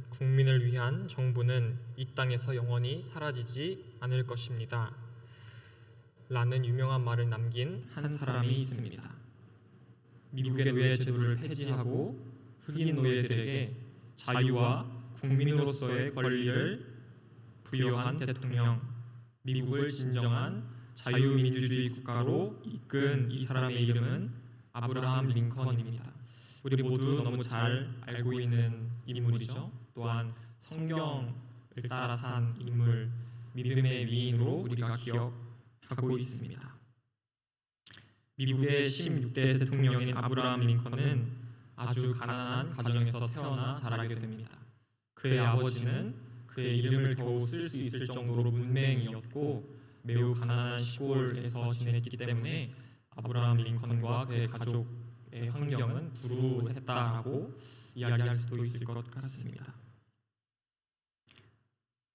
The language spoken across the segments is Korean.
국민을 위한 정부는 이 땅에서 영원히 사라지지 않을 것입니다. 라는 유명한 말을 남긴 한 사람이 있습니다. 미국의 노예 제도를 폐지하고 흑인 노예들에게 자유와 국민으로서의 권리를 부여한 대통령, 미국을 진정한 자유민주주의 국가로 이끈 이 사람의 이름은 아브라함 링컨입니다. 우리 모두 너무 잘 알고 있는 인물이죠. 또한 성경을 따라 산 인물, 믿음의 위인으로 우리가 기억하고 있습니다. 미국의 16대 대통령인 아브라함 링컨은 아주 가난한 가정에서 태어나 자라게 됩니다. 그의 아버지는 그의 이름을 겨우 쓸 수 있을 정도로 문맹이었고 매우 가난한 시골에서 지냈기 때문에 아브라함 링컨과 그의 가족의 환경은 불우했다라고 이야기할 수도 있을 것 같습니다.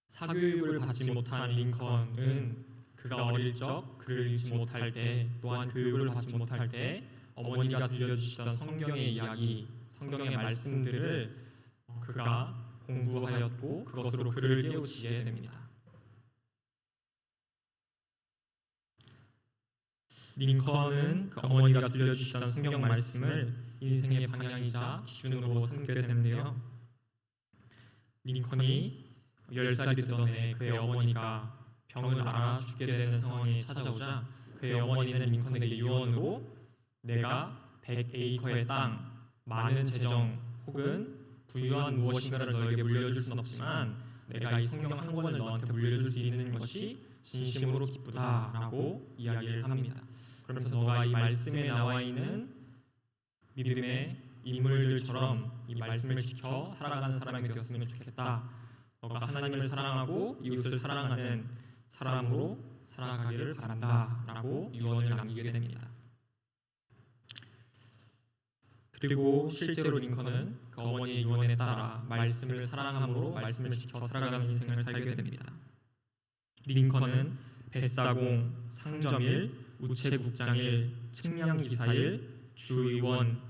사교육을 받지 못한 링컨은 그가 어릴 적 글을 읽지 못할 때, 또한 교육을 받지 못할 때 어머니가 들려주시던 성경의 이야기, 성경의 말씀들을 그가 공부하였고 그것으로 그를 깨우치게 됩니다. 링컨은 그 어머니가 들려주시던 성경 말씀을 인생의 방향이자 기준으로 삼게 되는데요. 링컨이 10살이 되던 해 그의 어머니가 병을 앓아 죽게 되는 상황이 찾아오자 그의 어머니는 링컨에게 유언으로 내가 100에이커의 땅, 많은 재정 혹은 부유한 무엇인가를 너에게 물려줄 수는 없지만 내가 이 성경 한 권을 너한테 물려줄 수 있는 것이 진심으로 기쁘다라고 이야기를 합니다. 그러면서 너가 이 말씀에 나와 있는 믿음의 인물들처럼 이 말씀을 지켜 살아가는 사람이 되었으면 좋겠다. 너가 하나님을 사랑하고 이웃을 사랑하는 사람으로 살아가기를 바란다라고 유언을 남기게 됩니다. 그리고 실제로 링컨은 그 어머니의 유언에 따라 말씀을 사랑함으로 말씀을 지켜 살아가는 인생을 살게 됩니다. 링컨은 뱃사공, 상점일, 우체국장일, 측량기사일, 주의원,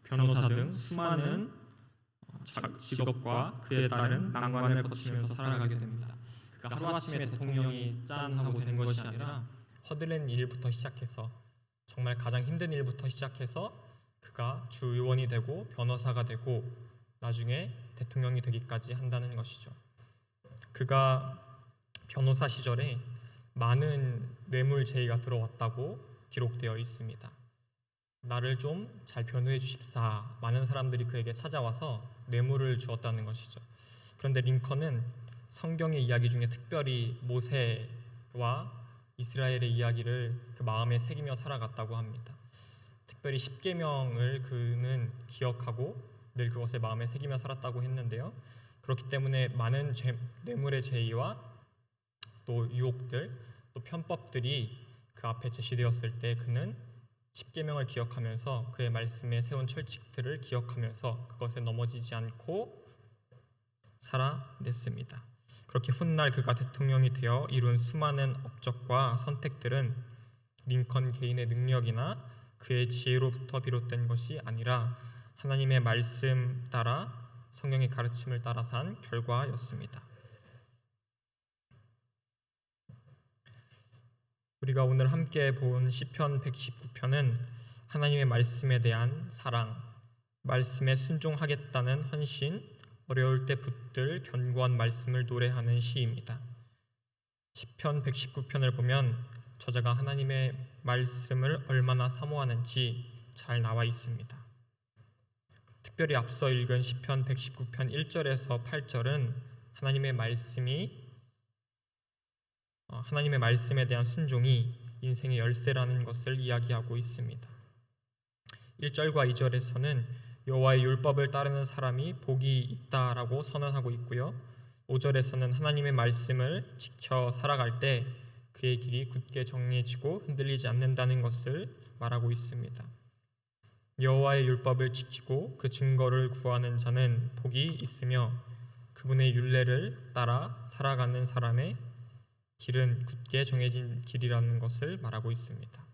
변호사 등 수많은 직업과 그에 따른 난관을 거치면서 살아가게 됩니다. 그가 하루아침에 대통령이 짠 하고 된 것이 아니라 허들렛 일부터 시작해서 정말 가장 힘든 일부터 시작해서 그가 주의원이 되고 변호사가 되고 나중에 대통령이 되기까지 한다는 것이죠. 그가 변호사 시절에 많은 뇌물 제의가 들어왔다고 기록되어 있습니다. 나를 좀 잘 변호해 주십사. 많은 사람들이 그에게 찾아와서 뇌물을 주었다는 것이죠. 그런데 링컨은 성경의 이야기 중에 특별히 모세와 이스라엘의 이야기를 그 마음에 새기며 살아갔다고 합니다. 특별히 십계명을 그는 기억하고 늘 그것을 마음에 새기며 살았다고 했는데요. 그렇기 때문에 많은 뇌물의 제의와 또 유혹들, 또 편법들이 그 앞에 제시되었을 때 그는 십계명을 기억하면서 그의 말씀에 세운 철칙들을 기억하면서 그것에 넘어지지 않고 살아냈습니다. 그렇게 훗날 그가 대통령이 되어 이룬 수많은 업적과 선택들은 링컨 개인의 능력이나 그의 지혜로부터 비롯된 것이 아니라 하나님의 말씀 따라 성경의 가르침을 따라 산 결과였습니다. 우리가 오늘 함께 본 시편 119편은 하나님의 말씀에 대한 사랑, 말씀에 순종하겠다는 헌신, 어려울 때 붙들 견고한 말씀을 노래하는 시입니다. 시편 119편을 보면 저자가 하나님의 말씀을 얼마나 사모하는지 잘 나와 있습니다. 특별히 앞서 읽은 시편 119편 1절에서 8절은 하나님의 말씀에 대한 순종이 인생의 열쇠라는 것을 이야기하고 있습니다. 1절과 2절에서는 여호와의 율법을 따르는 사람이 복이 있다라고 선언하고 있고요. 5절에서는 하나님의 말씀을 지켜 살아갈 때 그의 길이 굳게 정해지고 흔들리지 않는다는 것을 말하고 있습니다. 여호와의 율법을 지키고 그 증거를 구하는 자는 복이 있으며 그분의 율례를 따라 살아가는 사람의 길은 굳게 정해진 길이라는 것을 말하고 있습니다.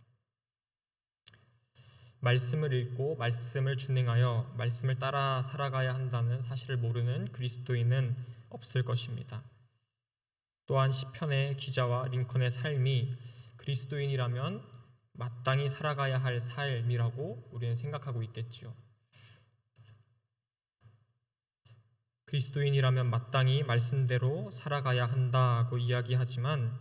말씀을 읽고 말씀을 준행하여 말씀을 따라 살아가야 한다는 사실을 모르는 그리스도인은 없을 것입니다. 또한 시편의 기자와 링컨의 삶이 그리스도인이라면 마땅히 살아가야 할 삶이라고 우리는 생각하고 있겠지요. 그리스도인이라면 마땅히 말씀대로 살아가야 한다고 이야기하지만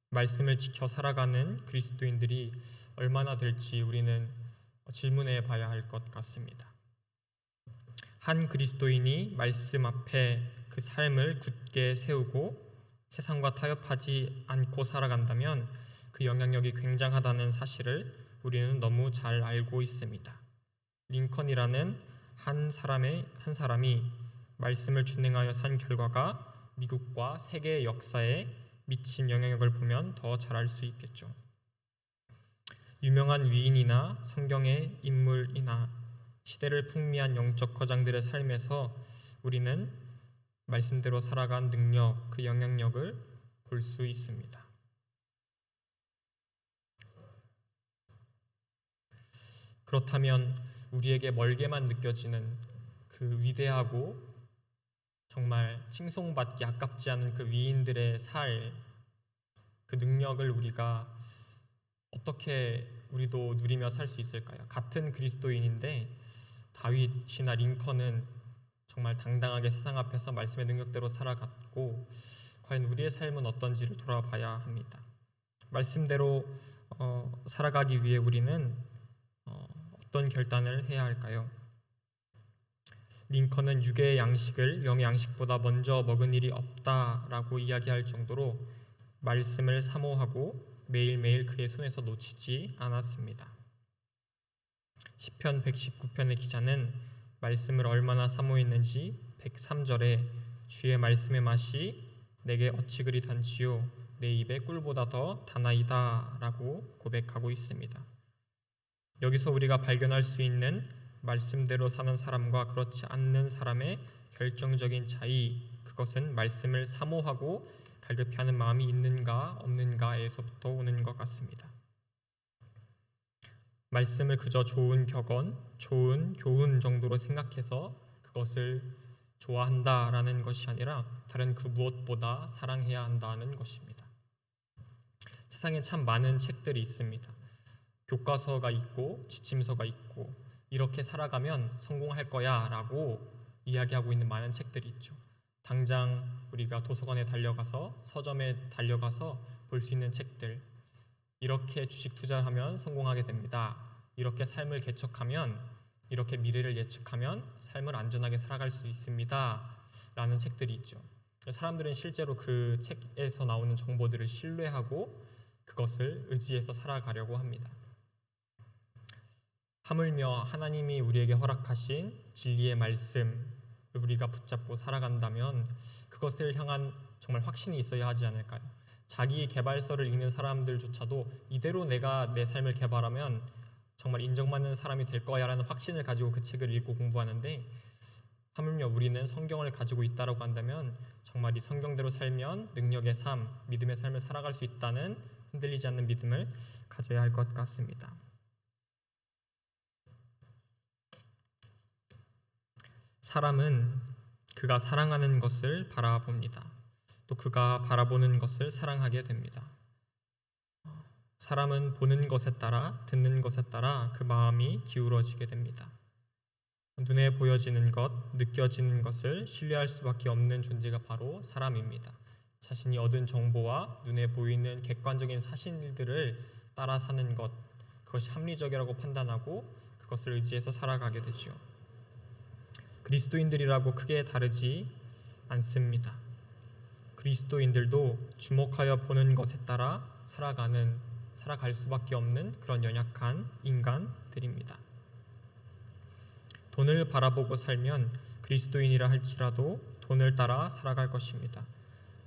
말씀을 지켜 살아가는 그리스도인들이 얼마나 될지 우리는 질문해 봐야 할 것 같습니다. 한 그리스도인이 말씀 앞에 그 삶을 굳게 세우고 세상과 타협하지 않고 살아간다면 그 영향력이 굉장하다는 사실을 우리는 너무 잘 알고 있습니다. 링컨이라는 한 사람이 말씀을 준행하여 산 결과가 미국과 세계 역사에 미친 영향력을 보면 더 잘 알 수 있겠죠. 유명한 위인이나 성경의 인물이나 시대를 풍미한 영적 거장들의 삶에서 우리는 말씀대로 살아간 능력, 그 영향력을 볼 수 있습니다. 그렇다면 우리에게 멀게만 느껴지는 그 위대하고 정말 칭송받기 아깝지 않은 그 위인들의 그 능력을 우리가 어떻게 우리도 누리며 살 수 있을까요? 같은 그리스도인인데 다윗이나 링컨은 정말 당당하게 세상 앞에서 말씀의 능력대로 살아갔고 과연 우리의 삶은 어떤지를 돌아봐야 합니다. 말씀대로 살아가기 위해 우리는 어떤 결단을 해야 할까요? 링컨은 육의 양식을 영의 양식보다 먼저 먹은 일이 없다라고 이야기할 정도로 말씀을 사모하고 매일매일 그의 손에서 놓치지 않았습니다. 시편 119편의 기자는 말씀을 얼마나 사모했는지 103절에 주의 말씀의 맛이 내게 어찌 그리 단지요 내 입에 꿀보다 더 다나이다 라고 고백하고 있습니다. 여기서 우리가 발견할 수 있는 말씀대로 사는 사람과 그렇지 않는 사람의 결정적인 차이, 그것은 말씀을 사모하고 갈급해하는 마음이 있는가 없는가에서부터 오는 것 같습니다. 말씀을 그저 좋은 격언, 좋은 교훈 정도로 생각해서 그것을 좋아한다라는 것이 아니라 다른 그 무엇보다 사랑해야 한다는 것입니다. 세상에 참 많은 책들이 있습니다. 교과서가 있고 지침서가 있고 이렇게 살아가면 성공할 거야 라고 이야기하고 있는 많은 책들이 있죠. 당장 우리가 도서관에 달려가서 서점에 달려가서 볼 수 있는 책들, 이렇게 주식 투자하면 성공하게 됩니다. 이렇게 삶을 개척하면, 이렇게 미래를 예측하면 삶을 안전하게 살아갈 수 있습니다 라는 책들이 있죠. 사람들은 실제로 그 책에서 나오는 정보들을 신뢰하고 그것을 의지해서 살아가려고 합니다. 하물며 하나님이 우리에게 허락하신 진리의 말씀 우리가 붙잡고 살아간다면 그것을 향한 정말 확신이 있어야 하지 않을까요? 자기 개발서를 읽는 사람들조차도 이대로 내가 내 삶을 개발하면 정말 인정받는 사람이 될 거야라는 확신을 가지고 그 책을 읽고 공부하는데, 하물며 우리는 성경을 가지고 있다라고 한다면 정말 이 성경대로 살면 능력의 삶, 믿음의 삶을 살아갈 수 있다는 흔들리지 않는 믿음을 가져야 할 것 같습니다. 사람은 그가 사랑하는 것을 바라봅니다. 또 그가 바라보는 것을 사랑하게 됩니다. 사람은 보는 것에 따라 듣는 것에 따라 그 마음이 기울어지게 됩니다. 눈에 보여지는 것, 느껴지는 것을 신뢰할 수밖에 없는 존재가 바로 사람입니다. 자신이 얻은 정보와 눈에 보이는 객관적인 사실들을 따라 사는 것, 그것이 합리적이라고 판단하고 그것을 의지해서 살아가게 되죠. 그리스도인들이라고 크게 다르지 않습니다. 그리스도인들도 주목하여 보는 것에 따라 살아갈 수밖에 없는 그런 연약한 인간들입니다. 돈을 바라보고 살면 그리스도인이라 할지라도 돈을 따라 살아갈 것입니다.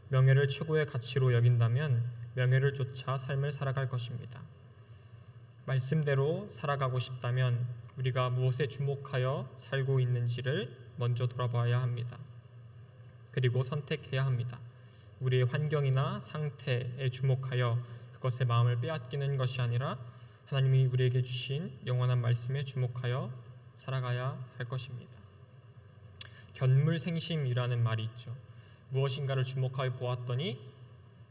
명예를 최고의 가치로 여긴다면 명예를 쫓아 삶을 살아갈 것입니다. 말씀대로 살아가고 싶다면 우리가 무엇에 주목하여 살고 있는지를 먼저 돌아봐야 합니다. 그리고 선택해야 합니다. 우리의 환경이나 상태에 주목하여 그것의 마음을 빼앗기는 것이 아니라 하나님이 우리에게 주신 영원한 말씀에 주목하여 살아가야 할 것입니다. 견물생심이라는 말이 있죠. 무엇인가를 주목하여 보았더니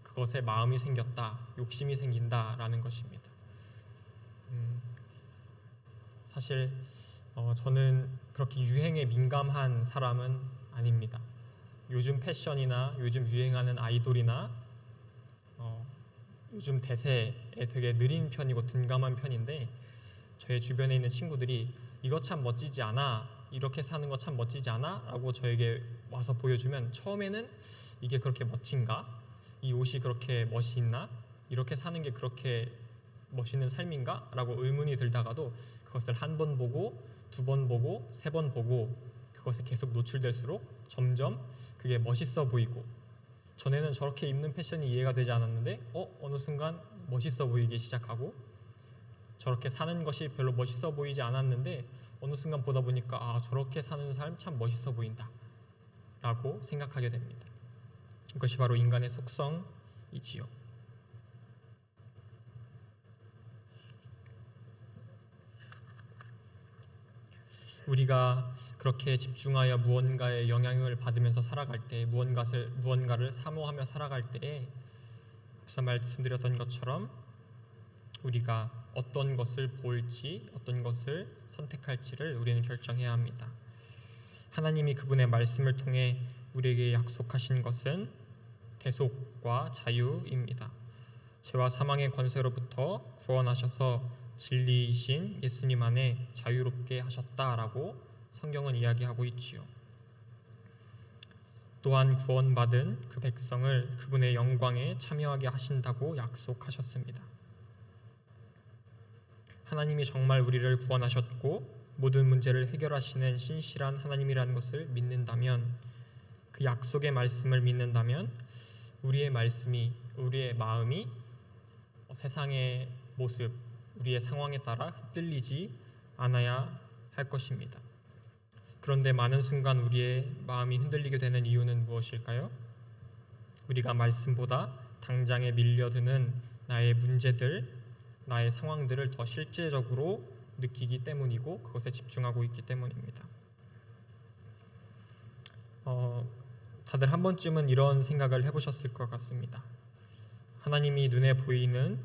그것에 마음이 생겼다, 욕심이 생긴다라는 것입니다. 사실 저는 그렇게 유행에 민감한 사람은 아닙니다. 요즘 패션이나 요즘 유행하는 아이돌이나 요즘 대세에 되게 느린 편이고 둔감한 편인데, 저의 주변에 있는 친구들이 이거 참 멋지지 않아, 이렇게 사는 거 참 멋지지 않아? 라고 저에게 와서 보여주면 처음에는 이게 그렇게 멋진가? 이 옷이 그렇게 멋이 있나? 이렇게 사는 게 그렇게 멋있는 삶인가? 라고 의문이 들다가도 그것을 한 번 보고, 두 번 보고, 세 번 보고 그것에 계속 노출될수록 점점 그게 멋있어 보이고, 전에는 저렇게 입는 패션이 이해가 되지 않았는데 어느 순간 멋있어 보이기 시작하고, 저렇게 사는 것이 별로 멋있어 보이지 않았는데 어느 순간 보다 보니까 저렇게 사는 삶 참 멋있어 보인다 라고 생각하게 됩니다. 이것이 바로 인간의 속성이지요. 우리가 그렇게 집중하여 무언가의 영향을 받으면서 살아갈 때, 무언가를 사모하며 살아갈 때에 앞서 말씀드렸던 것처럼 우리가 어떤 것을 볼지, 어떤 것을 선택할지를 우리는 결정해야 합니다. 하나님이 그분의 말씀을 통해 우리에게 약속하신 것은 대속과 자유입니다. 죄와 사망의 권세로부터 구원하셔서 진리이신 예수님 안에 자유롭게 하셨다라고 성경은 이야기하고 있지요. 또한 구원받은 그 백성을 그분의 영광에 참여하게 하신다고 약속하셨습니다. 하나님이 정말 우리를 구원하셨고 모든 문제를 해결하시는 신실한 하나님이라는 것을 믿는다면, 그 약속의 말씀을 믿는다면 우리의 마음이 세상의 모습, 우리의 상황에 따라 흔들리지 않아야 할 것입니다. 그런데 많은 순간 우리의 마음이 흔들리게 되는 이유는 무엇일까요? 우리가 말씀보다 당장에 밀려드는 나의 문제들, 나의 상황들을 더 실제적으로 느끼기 때문이고 그것에 집중하고 있기 때문입니다. 다들 한 번쯤은 이런 생각을 해보셨을 것 같습니다. 하나님이 눈에 보이는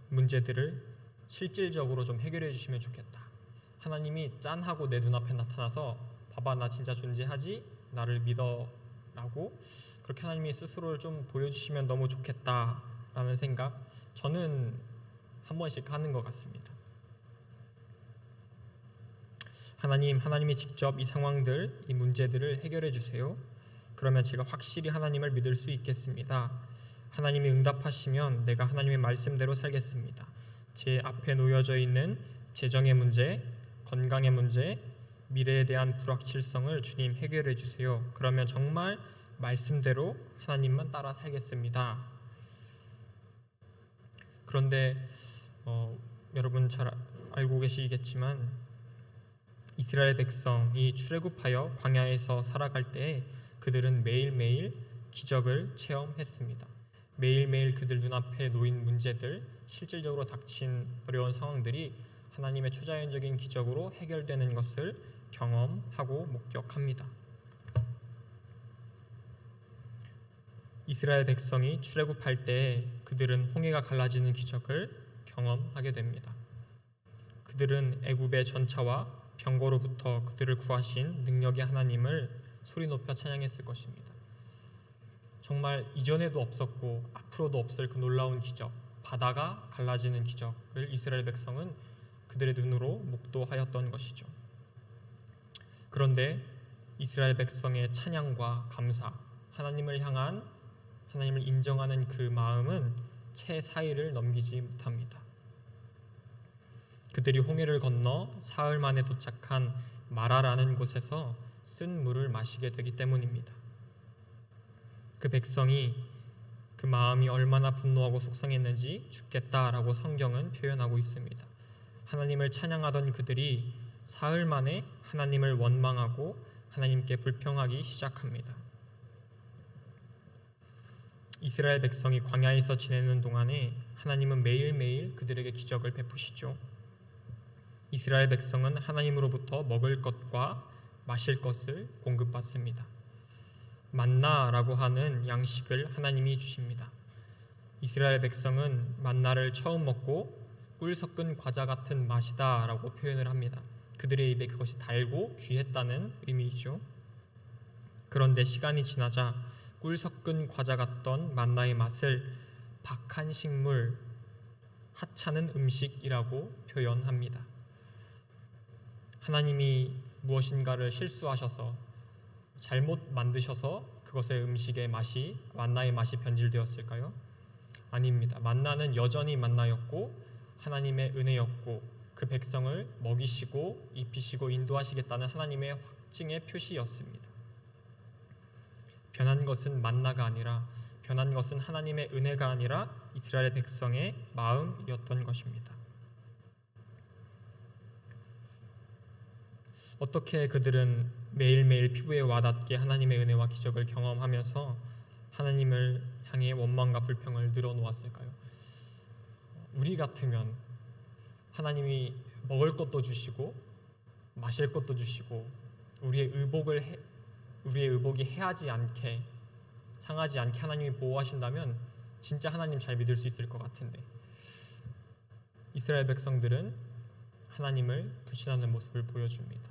문제들을 실질적으로 좀 해결해 주시면 좋겠다. 하나님이 짠 하고 내 눈앞에 나타나서 봐봐 나 진짜 존재하지? 나를 믿어 라고 그렇게 하나님이 스스로를 좀 보여주시면 너무 좋겠다라는 생각, 저는 한 번씩 하는 것 같습니다. 하나님이 직접 이 상황들, 이 문제들을 해결해 주세요. 그러면 제가 확실히 하나님을 믿을 수 있겠습니다. 하나님이 응답하시면 내가 하나님의 말씀대로 살겠습니다. 제 앞에 놓여져 있는 재정의 문제, 건강의 문제, 미래에 대한 불확실성을 주님 해결해 주세요. 그러면 정말 말씀대로 하나님만 따라 살겠습니다. 그런데 여러분 잘 알고 계시겠지만 이스라엘 백성이 출애굽하여 광야에서 살아갈 때 그들은 매일매일 기적을 체험했습니다. 매일매일 그들 눈앞에 놓인 문제들, 실질적으로 닥친 어려운 상황들이 하나님의 초자연적인 기적으로 해결되는 것을 경험하고 목격합니다. 이스라엘 백성이 출애굽할 때 그들은 홍해가 갈라지는 기적을 경험하게 됩니다. 그들은 애굽의 전차와 병거로부터 그들을 구하신 능력의 하나님을 소리 높여 찬양했을 것입니다. 정말 이전에도 없었고 앞으로도 없을 그 놀라운 기적, 바다가 갈라지는 기적을 이스라엘 백성은 그들의 눈으로 목도하였던 것이죠. 그런데 이스라엘 백성의 찬양과 감사, 하나님을 인정하는 그 마음은 채 사이를 넘기지 못합니다. 그들이 홍해를 건너 사흘 만에 도착한 마라라는 곳에서 쓴 물을 마시게 되기 때문입니다. 그 백성이 그 마음이 얼마나 분노하고 속상했는지 죽겠다라고 성경은 표현하고 있습니다. 하나님을 찬양하던 그들이 사흘 만에 하나님을 원망하고 하나님께 불평하기 시작합니다. 이스라엘 백성이 광야에서 지내는 동안에 하나님은 매일매일 그들에게 기적을 베푸시죠. 이스라엘 백성은 하나님으로부터 먹을 것과 마실 것을 공급받습니다. 만나라고 하는 양식을 하나님이 주십니다. 이스라엘 백성은 만나를 처음 먹고 꿀 섞은 과자 같은 맛이다 라고 표현을 합니다. 그들의 입에 그것이 달고 귀했다는 의미이죠. 그런데 시간이 지나자 꿀 섞은 과자 같던 만나의 맛을 박한 식물, 하찮은 음식이라고 표현합니다. 하나님이 무엇인가를 실수하셔서 잘못 만드셔서 그것의 음식의 맛이, 만나의 맛이 변질되었을까요? 아닙니다. 만나는 여전히 만나였고 하나님의 은혜였고 그 백성을 먹이시고 입히시고 인도하시겠다는 하나님의 확증의 표시였습니다. 변한 것은 만나가 아니라, 변한 것은 하나님의 은혜가 아니라 이스라엘 백성의 마음이었던 것입니다. 어떻게 그들은 매일매일 피부에 와닿게 하나님의 은혜와 기적을 경험하면서 하나님을 향해 원망과 불평을 늘어놓았을까요? 우리 같으면 하나님이 먹을 것도 주시고 마실 것도 주시고 우리의 의복이 해하지 않게, 상하지 않게 하나님이 보호하신다면 진짜 하나님 잘 믿을 수 있을 것 같은데, 이스라엘 백성들은 하나님을 불신하는 모습을 보여줍니다.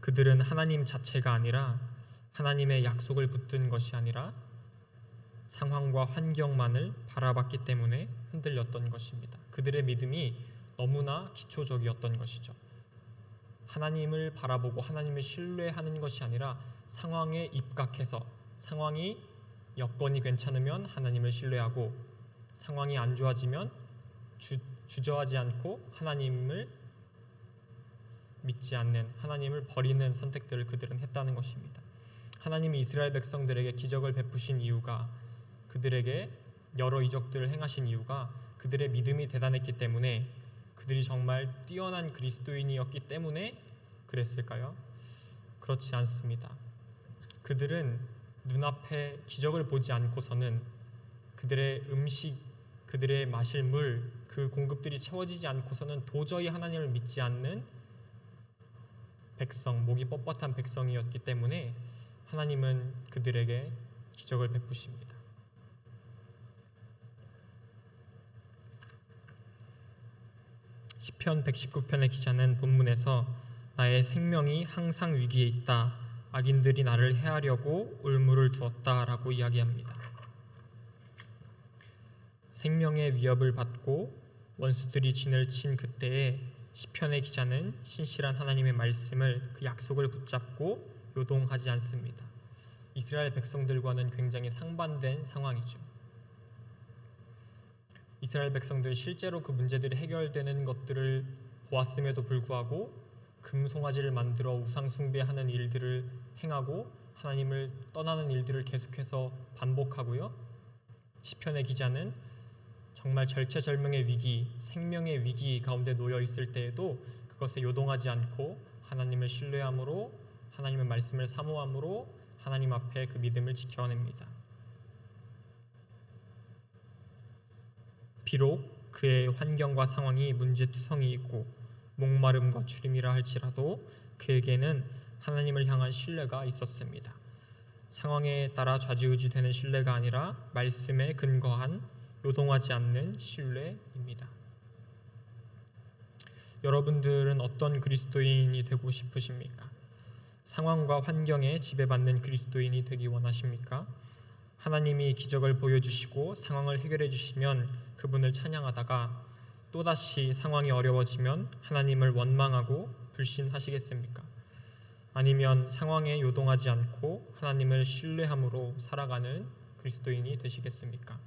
그들은 하나님 자체가 아니라, 하나님의 약속을 붙든 것이 아니라 상황과 환경만을 바라봤기 때문에 흔들렸던 것입니다. 그들의 믿음이 너무나 기초적이었던 것이죠. 하나님을 바라보고 하나님을 신뢰하는 것이 아니라 상황에 입각해서, 상황이 여건이 괜찮으면 하나님을 신뢰하고 상황이 안 좋아지면 주저하지 않고 하나님을 믿지 않는, 하나님을 버리는 선택들을 그들은 했다는 것입니다. 하나님이 이스라엘 백성들에게 기적을 베푸신 이유가, 그들에게 여러 이적들을 행하신 이유가 그들의 믿음이 대단했기 때문에, 그들이 정말 뛰어난 그리스도인이었기 때문에 그랬을까요? 그렇지 않습니다. 그들은 눈앞에 기적을 보지 않고서는 그들의 음식, 그들의 마실 물, 그 공급들이 채워지지 않고서는 도저히 하나님을 믿지 않는 백성, 목이 뻣뻣한 백성이었기 때문에 하나님은 그들에게 기적을 베푸십니다. 시편 119편의 기자는 본문에서 나의 생명이 항상 위기에 있다, 악인들이 나를 해하려고 올무를 두었다 라고 이야기합니다. 생명의 위협을 받고 원수들이 진을 친 그때에 시편의 기자는 신실한 하나님의 말씀을, 그 약속을 붙잡고 요동하지 않습니다. 이스라엘 백성들과는 굉장히 상반된 상황이죠. 이스라엘 백성들이 실제로 그 문제들이 해결되는 것들을 보았음에도 불구하고 금송아지를 만들어 우상 숭배하는 일들을 행하고 하나님을 떠나는 일들을 계속해서 반복하고요. 시편의 기자는 정말 절체절명의 위기, 생명의 위기 가운데 놓여 있을 때에도 그것에 요동하지 않고 하나님을 신뢰함으로, 하나님의 말씀을 사모함으로 하나님 앞에 그 믿음을 지켜냅니다. 비록 그의 환경과 상황이 문제투성이 있고 목마름과 주림이라 할지라도 그에게는 하나님을 향한 신뢰가 있었습니다. 상황에 따라 좌지우지되는 신뢰가 아니라 말씀에 근거한 요동하지 않는 신뢰입니다. 여러분들은 어떤 그리스도인이 되고 싶으십니까? 상황과 환경에 지배받는 그리스도인이 되기 원하십니까? 하나님이 기적을 보여주시고 상황을 해결해 주시면 그분을 찬양하다가 또다시 상황이 어려워지면 하나님을 원망하고 불신하시겠습니까? 아니면 상황에 요동하지 않고 하나님을 신뢰함으로 살아가는 그리스도인이 되시겠습니까?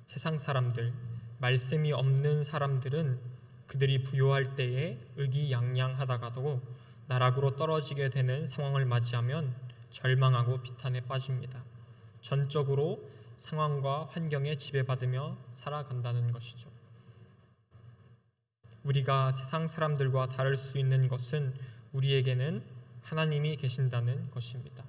세상 사람들, 말씀이 없는 사람들은 그들이 부요할 때에 의기양양하다가도 나락으로 떨어지게 되는 상황을 맞이하면 절망하고 비탄에 빠집니다. 전적으로 상황과 환경에 지배받으며 살아간다는 것이죠. 우리가 세상 사람들과 다를 수 있는 것은 우리에게는 하나님이 계신다는 것입니다.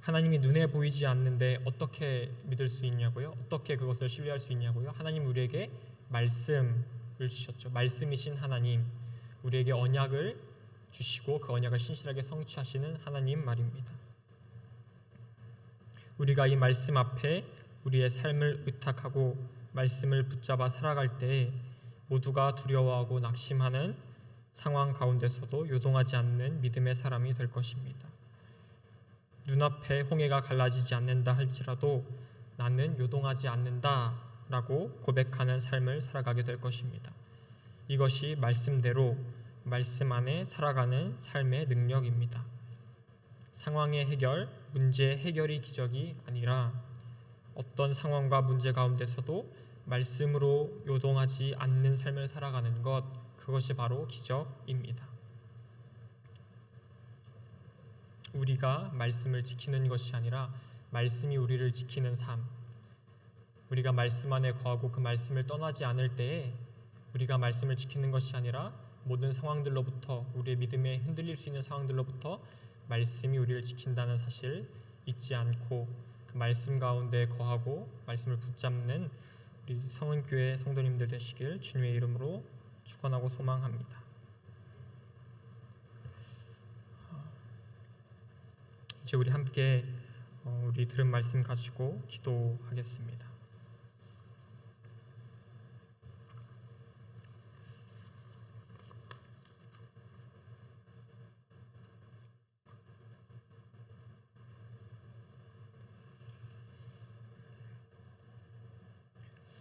하나님이 눈에 보이지 않는데 어떻게 믿을 수 있냐고요? 어떻게 그것을 신뢰할 수 있냐고요? 하나님 우리에게 말씀을 주셨죠. 말씀이신 하나님, 우리에게 언약을 주시고 그 언약을 신실하게 성취하시는 하나님 말입니다. 우리가 이 말씀 앞에 우리의 삶을 의탁하고 말씀을 붙잡아 살아갈 때 모두가 두려워하고 낙심하는 상황 가운데서도 요동하지 않는 믿음의 사람이 될 것입니다. 눈앞에 홍해가 갈라지지 않는다 할지라도 나는 요동하지 않는다라고 고백하는 삶을 살아가게 될 것입니다. 이것이 말씀대로 말씀 안에 살아가는 삶의 능력입니다. 상황의 해결, 문제의 해결이 기적이 아니라 어떤 상황과 문제 가운데서도 말씀으로 요동하지 않는 삶을 살아가는 것, 그것이 바로 기적입니다. 우리가 말씀을 지키는 것이 아니라 말씀이 우리를 지키는 삶, 우리가 말씀 안에 거하고 그 말씀을 떠나지 않을 때에 우리가 말씀을 지키는 것이 아니라 모든 상황들로부터, 우리의 믿음에 흔들릴 수 있는 상황들로부터 말씀이 우리를 지킨다는 사실 잊지 않고 그 말씀 가운데 거하고 말씀을 붙잡는 우리 성은교회 성도님들 되시길 주님의 이름으로 축원하고 소망합니다. 이제 우리 함께 우리 들은 말씀 가지고 기도하겠습니다.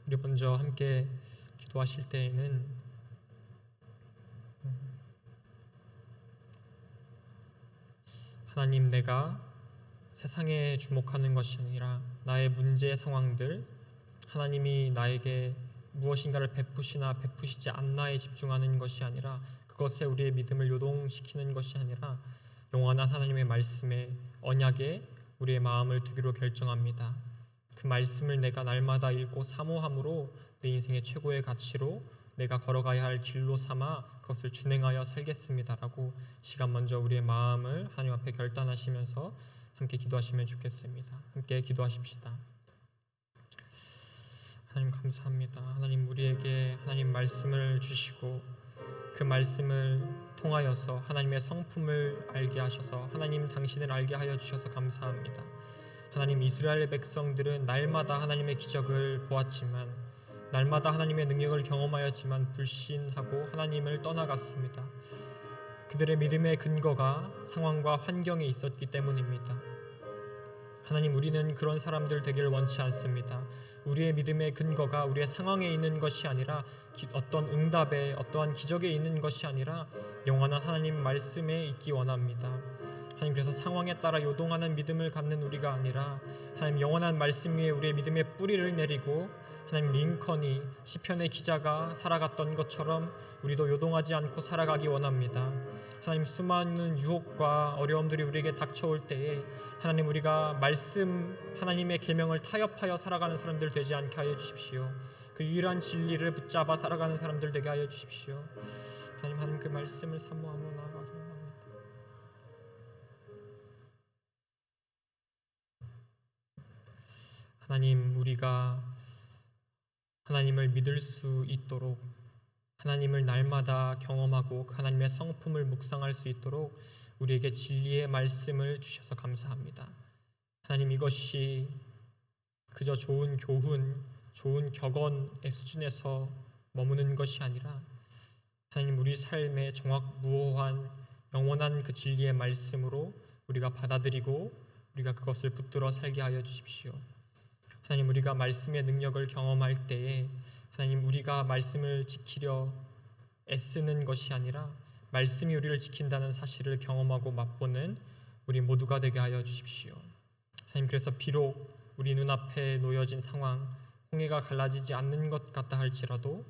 우리 먼저 함께 기도하실 때에는 하나님, 내가 세상에 주목하는 것이 아니라 나의 문제 상황들, 하나님이 나에게 무엇인가를 베푸시나 베푸시지 않나에 집중하는 것이 아니라 그것에 우리의 믿음을 요동시키는 것이 아니라 영원한 하나님의 말씀에, 언약에 우리의 마음을 두기로 결정합니다. 그 말씀을 내가 날마다 읽고 사모함으로 내 인생의 최고의 가치로 내가 걸어가야 할 길로 삼아 그것을 준행하여 살겠습니다라고 시간 먼저 우리의 마음을 하나님 앞에 결단하시면서 함께 기도하시면 좋겠습니다. 함께 기도하십시다. 하나님 감사합니다. 하나님 우리에게 하나님 말씀을 주시고 그 말씀을 통하여서 하나님의 성품을 알게 하셔서 하나님 당신을 알게 하여 주셔서 감사합니다. 하나님, 이스라엘 백성들은 날마다 하나님의 기적을 보았지만, 날마다 하나님의 능력을 경험하였지만 불신하고 하나님을 떠나갔습니다. 그들의 믿음의 근거가 상황과 환경에 있었기 때문입니다. 하나님, 우리는 그런 사람들 되기를 원치 않습니다. 우리의 믿음의 근거가 우리의 상황에 있는 것이 아니라 어떤 응답에, 어떠한 기적에 있는 것이 아니라 영원한 하나님 말씀에 있기 원합니다. 하나님, 그래서 상황에 따라 요동하는 믿음을 갖는 우리가 아니라 하나님 영원한 말씀 위에 우리의 믿음의 뿌리를 내리고 하나님, 링컨이 시편의 기자가 살아갔던 것처럼 우리도 요동하지 않고 살아가기 원합니다. 하나님, 수많은 유혹과 어려움들이 우리에게 닥쳐올 때에 하나님, 우리가 말씀 하나님의 계명을 타협하여 살아가는 사람들 되지 않게 하여 주십시오. 그 유일한 진리를 붙잡아 살아가는 사람들 되게 하여 주십시오. 하나님 그 말씀을 사모함으로 나아가기 원합니다. 하나님, 우리가 하나님을 믿을 수 있도록, 하나님을 날마다 경험하고 그 하나님의 성품을 묵상할 수 있도록 우리에게 진리의 말씀을 주셔서 감사합니다. 하나님, 이것이 그저 좋은 교훈, 좋은 격언의 수준에서 머무는 것이 아니라 하나님, 우리 삶의 정확무오한 영원한 그 진리의 말씀으로 우리가 받아들이고 우리가 그것을 붙들어 살게 하여 주십시오. 하나님, 우리가 말씀의 능력을 경험할 때에 하나님, 우리가 말씀을 지키려 애쓰는 것이 아니라 말씀이 우리를 지킨다는 사실을 경험하고 맛보는 우리 모두가 되게 하여 주십시오. 하나님, 그래서 비록 우리 눈앞에 놓여진 상황, 홍해가 갈라지지 않는 것 같다 할지라도,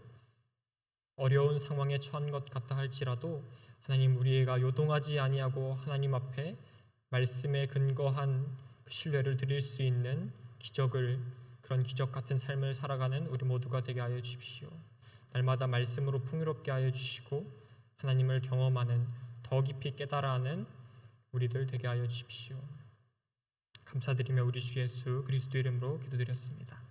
어려운 상황에 처한 것 같다 할지라도 하나님, 우리가 요동하지 아니하고 하나님 앞에 말씀에 근거한 그 신뢰를 드릴 수 있는 기적을, 그런 기적 같은 삶을 살아가는 우리 모두가 되게 하여 주십시오. 날마다 말씀으로 풍요롭게 하여 주시고 하나님을 경험하는, 더 깊이 깨달아 하는 우리들 되게 하여 주십시오. 감사드리며 우리 주 예수 그리스도 이름으로 기도드렸습니다.